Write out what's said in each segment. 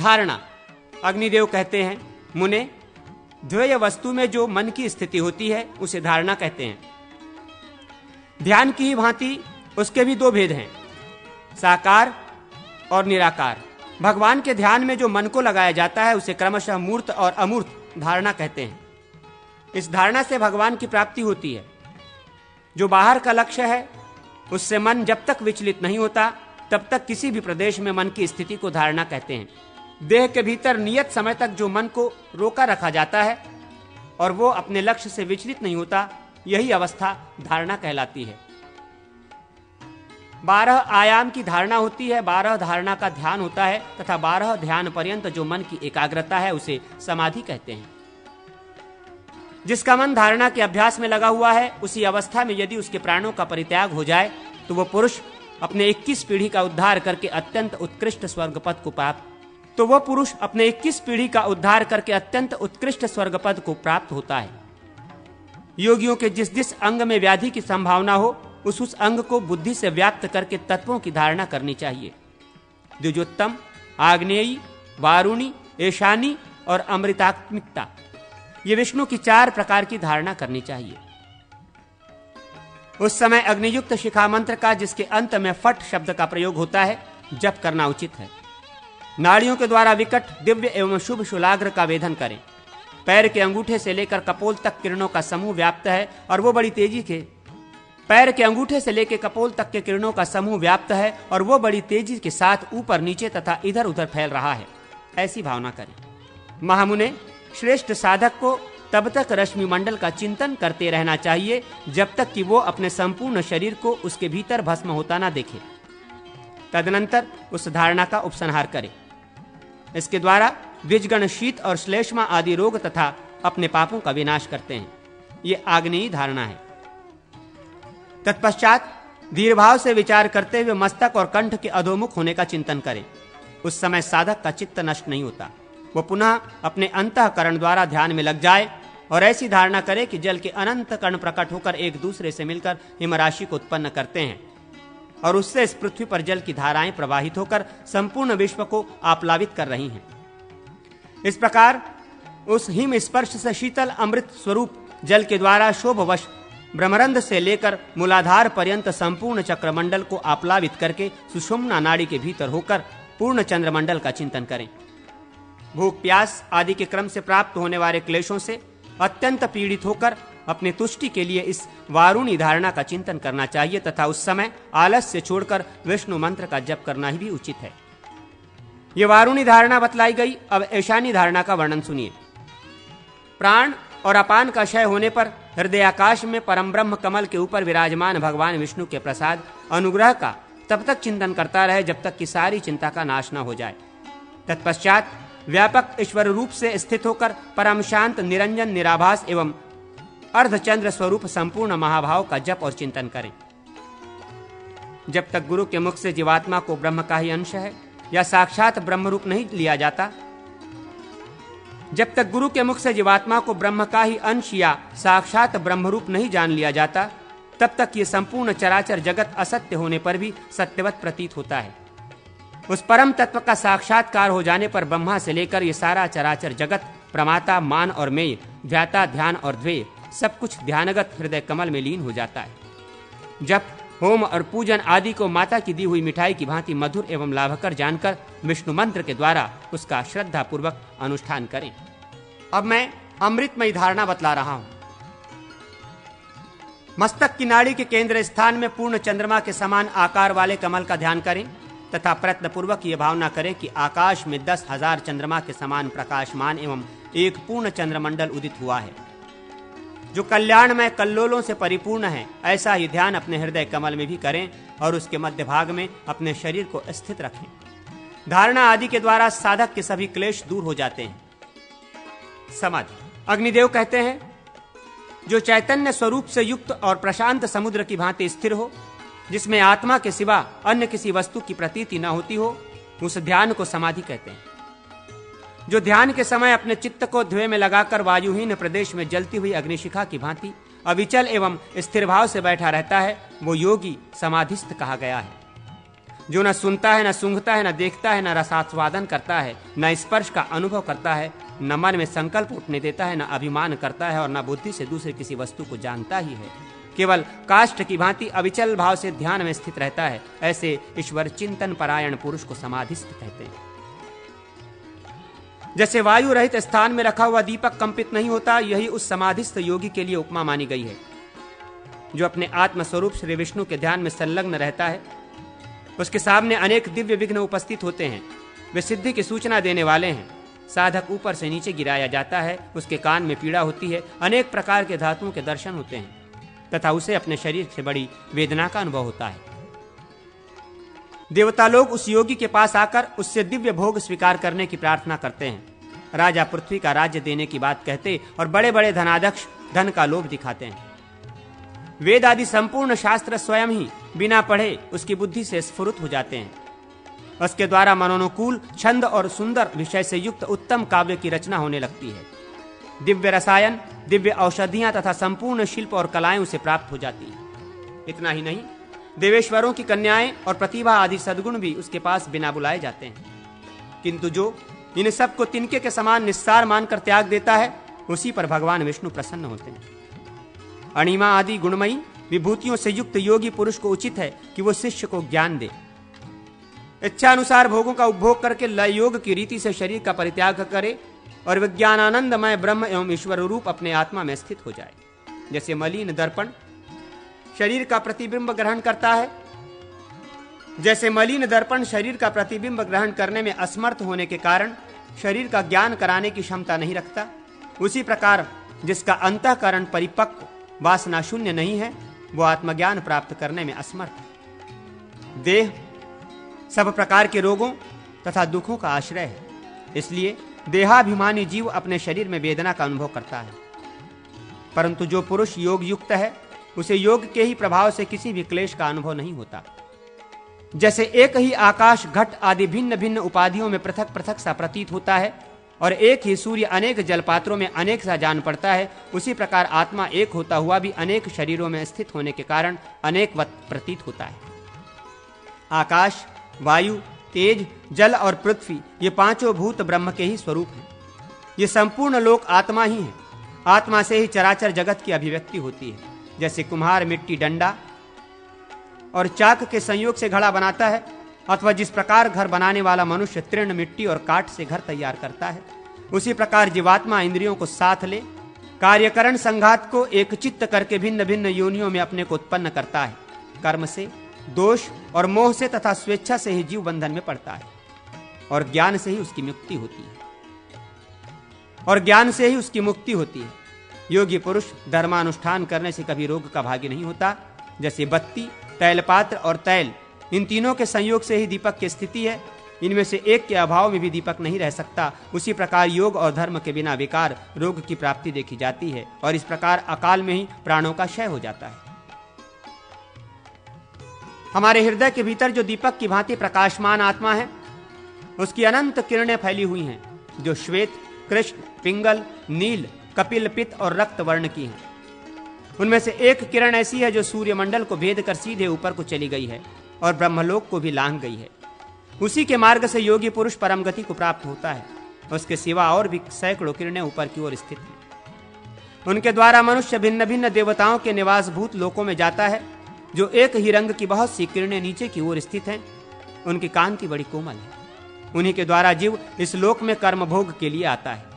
धारणा। अग्निदेव कहते हैं, मुने, ध्येय वस्तु में जो मन की स्थिति होती है उसे धारणा कहते हैं। ध्यान की ही भांति उसके भी दो भेद हैं, साकार और निराकार। भगवान के ध्यान में जो मन को लगाया जाता है उसे क्रमशः मूर्त और अमूर्त धारणा कहते हैं। इस धारणा से भगवान की प्राप्ति होती है। जो बाहर का लक्ष्य है उससे मन जब तक विचलित नहीं होता तब तक किसी भी प्रदेश में मन की स्थिति को धारणा कहते हैं। देह के भीतर नियत समय तक जो मन को रोका रखा जाता है और वो अपने लक्ष्य से विचलित नहीं होता, यही अवस्था धारणा कहलाती है। 12 आयाम की धारणा होती है, 12 धारणा का ध्यान होता है तथा 12 ध्यान पर्यंत जो मन की एकाग्रता है उसे समाधि कहते हैं। जिसका मन धारणा के अभ्यास में लगा हुआ है, उसी अवस्था में यदि उसके प्राणों का परित्याग हो जाए तो वो पुरुष अपने 21 पीढ़ी का उद्धार करके अत्यंत उत्कृष्ट स्वर्ग पद को प्राप्त होता है। योगियों के जिस जिस अंग में व्याधि की संभावना हो उस अंग को बुद्धि से व्याप्त करके तत्वों की धारणा करनी चाहिए। द्विजोत्तम, आग्नेयी, वारुणी, ऐशानी और अमृतात्मिकता, ये विष्णु की 4 प्रकार की धारणा करनी चाहिए। उस समय अग्नियुक्त शिखा मंत्र का, जिसके अंत में फट शब्द का प्रयोग होता है, जप करना उचित है। नाड़ियों के द्वारा विकट, दिव्य एवं शुभ शूलाग्र का वेधन करें। पैर के अंगूठे से लेकर कपोल तक किरणों का समूह व्याप्त है और वो बड़ी तेजी के साथ ऊपर नीचे तथा इधर उधर फैल रहा है, ऐसी भावना करें। महामुने, श्रेष्ठ साधक को तब तक रश्मि मंडल का चिंतन करते रहना चाहिए जब तक कि वो अपने संपूर्ण शरीर को उसके भीतर भस्म होता ना देखे। तदनंतर उस धारणा का उपसंहार करे। इसके द्वारा द्विजगण शीत और श्लेष्मा आदि रोग तथा अपने पापों का विनाश करते हैं। ये आग्नेयी धारणा है। तत्पश्चात धीर भाव से विचार करते हुए मस्तक और कंठ के अधोमुख होने का चिंतन करें। उस समय साधक का चित्त नष्ट नहीं होता, वो पुनः अपने अंतःकरण द्वारा ध्यान में लग जाए और ऐसी धारणा करे कि जल के अनंत कण प्रकट होकर एक दूसरे से मिलकर हिमराशि को उत्पन्न करते हैं और उससे इस पृथ्वी पर जल की धाराएं प्रवाहित होकर संपूर्ण विश्व को आप्लावित कर रही हैं। इस प्रकार उस हिम स्पर्श से शीतल अमृत स्वरूप जल के द्वारा शोभवश ब्रह्मरंध्र से लेकर मूलाधार पर्यंत संपूर्ण चक्रमंडल को आप्लावित करके सुषुम्ना नाड़ी के भीतर होकर पूर्ण चंद्रमंडल का चिंतन करें। भूख, प्यास आदि के क्रम से प्राप्त होने वाले क्लेशों से अत्यंत पीड़ित होकर अपने तुष्टि के लिए इस वारुणी धारणा का चिंतन करना चाहिए तथा उस समय आलस्य छोड़कर विष्णु मंत्र का जप करना ही भी उचित है। यह वारुणी धारणा बतलाई गई। अब ऐशानी धारणा का वर्णन सुनिए। प्राण और अपान का क्षय होने पर हृदयाकाश में परम ब्रह्म कमल के ऊपर विराजमान भगवान विष्णु के प्रसाद अनुग्रह का तब तक चिंतन करता रहे जब तक कि सारी चिंता का नाश न हो जाए। तत्पश्चात व्यापक ईश्वर रूप से स्थित होकर परम शांत, निरंजन, निराभास एवं अर्धचंद्र स्वरूप संपूर्ण महाभाव का जप और चिंतन करें। जब तक गुरु के मुख से जीवात्मा को ब्रह्म का ही अंश है या साक्षात ब्रह्म रूप नहीं लिया जाता, जब तक गुरु के मुख से जीवात्मा को ब्रह्म का ही अंश या साक्षात ब्रह्म रूप नहीं जान लिया जाता, तब तक ये संपूर्ण चराचर जगत असत्य होने पर भी सत्यवत प्रतीत होता है। उस परम तत्व का साक्षात्कार हो जाने पर ब्रह्मा से लेकर ये सारा चराचर जगत, प्रमाता, मान और मेय, ध्याता, ध्यान और ध्येय, सब कुछ ध्यानगत हृदय कमल में लीन हो जाता है। जप, होम और पूजन आदि को माता की दी हुई मिठाई की भांति मधुर एवं लाभकर जानकर विष्णु मंत्र के द्वारा उसका श्रद्धा पूर्वक अनुष्ठान करें। अब मैं अमृतमयी धारणा बतला रहा हूं। मस्तक की नाड़ी के केंद्र स्थान में पूर्ण चंद्रमा के समान आकार वाले कमल का ध्यान करें तथा प्रयत्न पूर्वक ये भावना करें कि आकाश में 10,000 चंद्रमा के समान प्रकाशमान एवं एक पूर्ण चंद्रमंडल उदित हुआ है, जो कल्याणमय कल्लोलों से परिपूर्ण है। ऐसा ही ध्यान अपने हृदय कमल में भी करें और उसके मध्य भाग में अपने शरीर को स्थित रखें। धारणा आदि के द्वारा साधक के सभी क्लेश दूर हो जाते हैं। समाधि। अग्निदेव कहते हैं, जो चैतन्य स्वरूप से युक्त और प्रशांत समुद्र की भांति स्थिर हो, जिसमें आत्मा के सिवा अन्य किसी वस्तु की प्रतीति न होती हो, उस ध्यान को समाधि कहते हैं। जो ध्यान के समय अपने चित्त को ध्येय में लगाकर वायुहीन प्रदेश में जलती हुई अग्निशिखा की भांति अविचल एवं स्थिर भाव से बैठा रहता है, वो योगी समाधिस्थ कहा गया है। जो न सुनता है, न सूंघता है, न देखता है, न रसास्वादन करता है, न स्पर्श का अनुभव करता है, न मन में संकल्प उठने देता है, न अभिमान करता है और न बुद्धि से दूसरे किसी वस्तु को जानता ही है, केवल काष्ठ की भांति अविचल भाव से ध्यान में स्थित रहता है, ऐसे ईश्वर चिंतन परायण पुरुष को समाधिस्थ कहते हैं। जैसे वायु रहित स्थान में रखा हुआ दीपक कंपित नहीं होता, यही उस समाधिस्थ योगी के लिए उपमा मानी गई है। जो अपने आत्म स्वरूप श्री विष्णु के ध्यान में संलग्न रहता है, उसके सामने अनेक दिव्य विघ्न उपस्थित होते हैं। वे सिद्धि की सूचना देने वाले हैं। साधक ऊपर से नीचे गिराया जाता है, उसके कान में पीड़ा होती है, अनेक प्रकार के धातुओं के दर्शन होते हैं तथा उसे अपने शरीर से बड़ी वेदना का अनुभव होता है। देवता लोग उस योगी के पास आकर उससे दिव्य भोग स्वीकार करने की प्रार्थना करते हैं। राजा पृथ्वी का राज्य देने की बात कहते और बड़े बड़े धनाध्यक्ष धन का लोभ दिखाते हैं। वेद आदि संपूर्ण शास्त्र स्वयं ही बिना पढ़े उसकी बुद्धि से स्फुरित हो जाते हैं। उसके द्वारा मनोनुकूल छंद और सुंदर विषय से युक्त उत्तम काव्य की रचना होने लगती है। दिव्य रसायन, दिव्य औषधियां तथा संपूर्ण शिल्प और कलाएं उसे प्राप्त हो जाती हैं। इतना ही नहीं, देवेश्वरों की कन्याएं और प्रतिभा आदि सद्गुण भी उसके पास बिना बुलाए जाते हैं। किंतु जो इन सब को तिनके के समान निस्सार मानकर त्याग देता है, उसी पर भगवान विष्णु प्रसन्न होते हैं। अणिमा आदि गुणमयी विभूतियों से युक्त योगी पुरुष को उचित है कि वो शिष्य को ज्ञान दे। इच्छा अनुसार भोगों का उपभोग करके लय योग की रीति से शरीर का परित्याग करे और विज्ञानानंदमय ब्रह्म एवं ईश्वर रूप अपने आत्मा में स्थित हो जाए। जैसे मलिन दर्पण शरीर का प्रतिबिंब ग्रहण करता है, जैसे मलिन दर्पण शरीर का प्रतिबिंब ग्रहण करने में असमर्थ होने के कारण शरीर का ज्ञान कराने की क्षमता नहीं रखता, उसी प्रकार जिसका अंतःकरण परिपक्व वासना शून्य नहीं है, वो आत्मज्ञान प्राप्त करने में असमर्थ है। देह सब प्रकार के रोगों तथा दुखों का आश्रय है, इसलिए देहाभिमानी जीव अपने शरीर में वेदना का अनुभव करता है। परंतु जो पुरुष योग युक्त है, उसे योग के ही प्रभाव से किसी भी क्लेश का अनुभव नहीं होता। जैसे एक ही आकाश घट आदि भिन्न भिन्न उपाधियों में पृथक पृथक सा प्रतीत होता है और एक ही सूर्य अनेक जलपात्रों में अनेक सा जान पड़ता है, उसी प्रकार आत्मा एक होता हुआ भी अनेक शरीरों में स्थित होने के कारण अनेकवत प्रतीत होता है। आकाश, वायु, तेज, जल और पृथ्वी ये पांचों भूत ब्रह्म के ही स्वरूप हैं। ये संपूर्ण लोक आत्मा ही है। आत्मा से ही चराचर जगत की अभिव्यक्ति होती है। जैसे कुम्हार मिट्टी, डंडा और चाक के संयोग से घड़ा बनाता है, अथवा जिस प्रकार घर बनाने वाला मनुष्य तृण, मिट्टी और काठ से घर तैयार करता है, उसी प्रकार जीवात्मा इंद्रियों को साथ ले कार्यकरण संघात को एक चित्त करके भिन्न भिन्न योनियों में अपने को उत्पन्न करता है। कर्म से, दोष और मोह से तथा स्वेच्छा से ही जीव बंधन में पड़ता है और ज्ञान से ही उसकी मुक्ति होती है। योगी पुरुष धर्मानुष्ठान करने से कभी रोग का भागी नहीं होता। जैसे बत्ती, तैलपात्र और तैल, इन तीनों के संयोग से ही दीपक की स्थिति है, इनमें से एक के अभाव में भी दीपक नहीं रह सकता। उसी प्रकार योग और धर्म के बिना विकार, रोग की प्राप्ति देखी जाती है और इस प्रकार अकाल में ही प्राणों का क्षय हो जाता है। हमारे हृदय के भीतर जो दीपक की भांति प्रकाशमान आत्मा है, उसकी अनंत किरणें फैली हुई हैं, जो श्वेत, कृष्ण, पिंगल, नील, कपिल, पित्त और रक्त वर्ण की हैं। उनमें से एक किरण ऐसी है जो सूर्यमंडल को भेद कर सीधे ऊपर को चली गई है और ब्रह्मलोक को भी लांघ गई है। उसी के मार्ग से योगी पुरुष परम गति को प्राप्त होता है। उसके सिवा और भी सैकड़ों किरणें ऊपर की ओर स्थित हैं। उनके द्वारा मनुष्य भिन्न भिन्न देवताओं के निवासभूत लोकों में जाता है। जो एक ही रंग की बहुत सी किरणें नीचे की ओर स्थित हैं, उनकी कांति बड़ी कोमल है। उन्हीं के द्वारा जीव इस लोक में कर्म भोग के लिए आता है।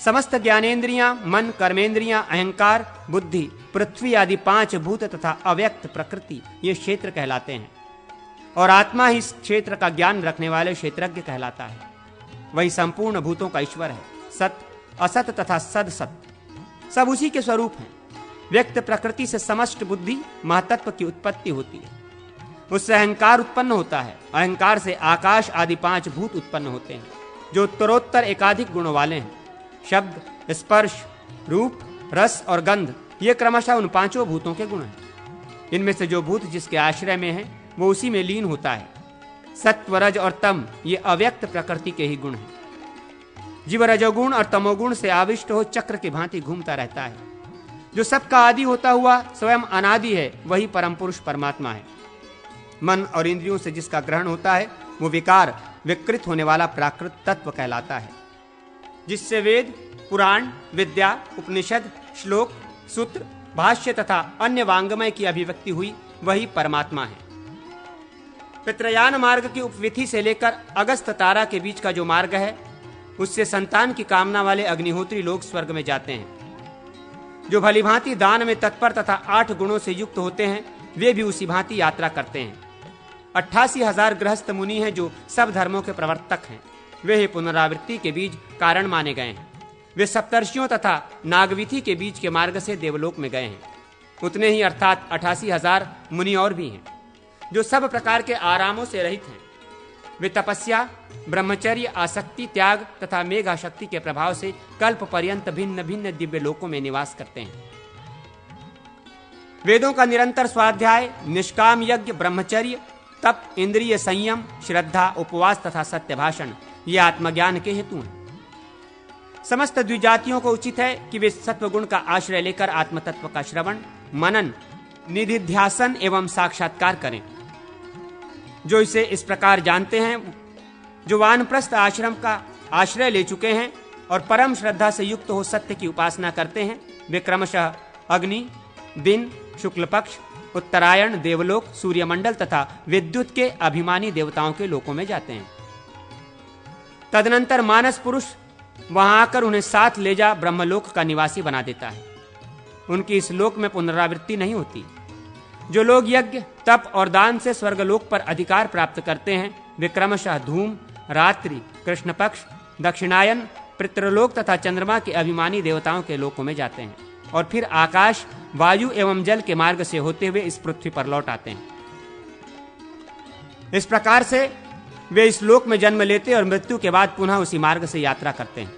समस्त ज्ञानेंद्रियां, मन, कर्मेंद्रियां, अहंकार, बुद्धि, पृथ्वी आदि पांच भूत तथा अव्यक्त प्रकृति ये क्षेत्र कहलाते हैं और आत्मा ही इस क्षेत्र का ज्ञान रखने वाले क्षेत्रज्ञ कहलाता है। वही संपूर्ण भूतों का ईश्वर है। सत, असत तथा सदसत सब उसी के स्वरूप हैं। व्यक्त प्रकृति से समष्ट बुद्धि महतत्व की उत्पत्ति होती है, उससे अहंकार उत्पन्न होता है। अहंकार से आकाश आदि पांच भूत उत्पन्न होते हैं, जो उत्तरोत्तर एकाधिक गुणों वाले हैं। शब्द, स्पर्श, रूप, रस और गंध ये क्रमशः उन पांचों भूतों के गुण हैं। इनमें से जो भूत जिसके आश्रय में है, वो उसी में लीन होता है। सत्व, रज और तम ये अव्यक्त प्रकृति के ही गुण हैं। जीव रजोगुण और तमोगुण से आविष्ट हो चक्र की भांति घूमता रहता है। जो सबका आदि होता हुआ स्वयं अनादि है, वही परम पुरुष परमात्मा है। मन और इंद्रियों से जिसका ग्रहण होता है वो विकार विकृत होने वाला प्राकृत तत्व कहलाता है, जिससे वेद, पुराण, विद्या, उपनिषद, श्लोक, सूत्र, भाष्य तथा अन्य वांग्मय की अभिव्यक्ति हुई वही परमात्मा है। पितृयान मार्ग की उपविधि से लेकर अगस्त तारा के बीच का जो मार्ग है उससे संतान की कामना वाले अग्निहोत्री लोग स्वर्ग में जाते हैं। जो भलीभांति दान में तत्पर तथा 8 गुणों से युक्त होते हैं वे भी उसी भांति यात्रा करते हैं। 88,000 गृहस्थ मुनि हैं जो सब धर्मों के प्रवर्तक हैं। वे ही पुनरावृत्ति के बीज कारण माने गए हैं। वे सप्तर्षियों तथा नागविधि के बीच के मार्ग से देवलोक में गए हैं। उतने ही अर्थात 88,000 मुनि और भी हैं जो सब प्रकार के आरामों से रहित हैं। वे तपस्या, ब्रह्मचर्य, आसक्ति, त्याग तथा मेघाशक्ति के प्रभाव से कल्प पर्यंत भिन्न भिन्न दिव्य लोकों में निवास करते हैं। वेदों का निरंतर स्वाध्याय, निष्काम यज्ञ, ब्रह्मचर्य, तप, इंद्रिय संयम, श्रद्धा, उपवास तथा सत्य भाषण ये आत्मज्ञान के हेतु हैं। समस्त द्विजातियों को उचित है कि वे सत्वगुण का आश्रय लेकर आत्मतत्व का श्रवण, मनन, निधिध्यासन एवं साक्षात्कार करें। जो इसे इस प्रकार जानते हैं, जो वानप्रस्थ आश्रम का आश्रय ले चुके हैं और परम श्रद्धा से युक्त हो सत्य की उपासना करते हैं, वे क्रमशः अग्नि, दिन, शुक्ल पक्ष, उत्तरायण, देवलोक, सूर्यमंडल तथा विद्युत के अभिमानी देवताओं के लोकों में जाते हैं। तदनंतर मानस पुरुष वहां आकर उन्हें साथ ले जा ब्रह्मलोक का निवासी बना देता है। उनकी इस लोक में पुनरावृत्ति नहीं होती। जो लोग यज्ञ, तप और दान से स्वर्गलोक पर अधिकार प्राप्त करते हैं वे क्रमशः धूम, रात्रि, कृष्ण पक्ष, दक्षिणायन, पितृलोक तथा चंद्रमा के अभिमानी देवताओं के लोकों में जाते हैं और फिर आकाश, वायु एवं जल के मार्ग से होते हुए इस पृथ्वी पर लौट आते हैं। इस प्रकार से वे इस लोक में जन्म लेते और मृत्यु के बाद पुनः उसी मार्ग से यात्रा करते हैं।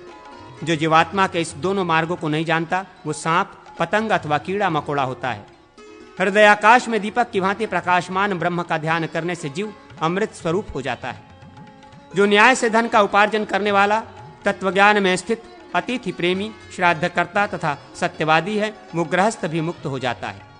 जो जीवात्मा के इस दोनों मार्गों को नहीं जानता वो सांप, पतंग अथवा कीड़ा मकोड़ा होता है। हृदयाकाश में दीपक की भांति प्रकाशमान ब्रह्म का ध्यान करने से जीव अमृत स्वरूप हो जाता है। जो न्याय से धन का उपार्जन करने वाला, तत्वज्ञान में स्थित, अतिथि प्रेमी, श्राद्धकर्ता तथा सत्यवादी है वो गृहस्थ भी मुक्त हो जाता है।